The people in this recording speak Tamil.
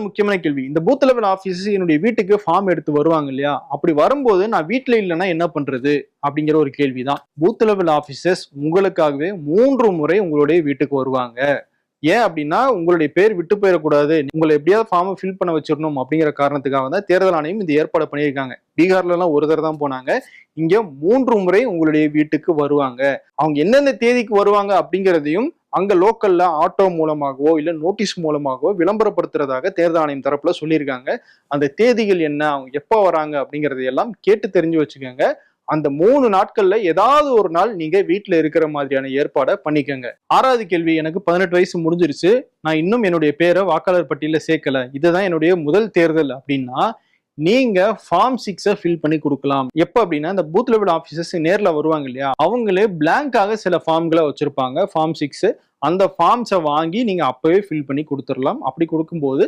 முக்கியமான கேள்வி. இந்த பூத் லெவல் ஆபீசர்ஸ் என்னுடைய வீட்டுக்கு ஃபார்ம் எடுத்து வருவாங்க இல்லையா? அப்படி வரும்போது நான் வீட்ல இல்லன்னா என்ன பண்றது? அப்படிங்கிற ஒரு கேள்விதான். பூத் லெவல் ஆபீசர்ஸ் உங்களுக்காகவே 3 முறை உங்களுடைய வீட்டுக்கு வருவாங்க. ஏன் அப்படின்னா உங்களுடைய பேர் விட்டு போயிடக்கூடாது, உங்களை எப்படியாவது ஃபார்மை ஃபில் பண்ண வச்சிடணும் அப்படிங்கிற காரணத்துக்காக தான் தேர்தல் ஆணையம் இந்த ஏற்பாடு பண்ணியிருக்காங்க. பீகார்ல எல்லாம் ஒரு தடவை தான் போனாங்க. இங்க 3 முறை உங்களுடைய வீட்டுக்கு வருவாங்க. அவங்க எந்தெந்த தேதிக்கு வருவாங்க அப்படிங்கிறதையும் அங்க லோக்கல்ல ஆட்டோ மூலமாகவோ இல்ல நோட்டீஸ் மூலமாகவோ விளம்பரப்படுத்துறதாக தேர்தல் ஆணையம் தரப்புல சொல்லியிருக்காங்க. அந்த தேதிகள் என்ன, அவங்க எப்ப வராங்க அப்படிங்கறதை எல்லாம் கேட்டு தெரிஞ்சு வச்சுக்கோங்க. அந்த 3 நாட்கள்ல ஏதாவது ஒரு நாள் நீங்க வீட்டுல இருக்கிற மாதிரியான ஏற்பாடை பண்ணிக்கோங்க. 6வது கேள்வி, எனக்கு 18 வயசு முடிஞ்சிருச்சு, நான் இன்னும் என்னுடைய பேரை வாக்காளர் பட்டியல சேர்க்கல, இதுதான் என்னுடைய முதல் தேர்தல் அப்படின்னா நீங்க ஃபார்ம் 6 ஃபில் பண்ணி கொடுக்கலாம். எப்ப அப்படின்னா இந்த பூத் லெவல் ஆபீசர்ஸ் நேர்ல வருவாங்க இல்லையா, அவங்களே பிளாங்காக சில ஃபார்ம்களை வச்சிருப்பாங்க, ஃபார்ம் 6. அந்த ஃபார்ம்ஸை வாங்கி நீங்க அப்பவே ஃபில் பண்ணி கொடுத்துடலாம். அப்படி கொடுக்கும்போது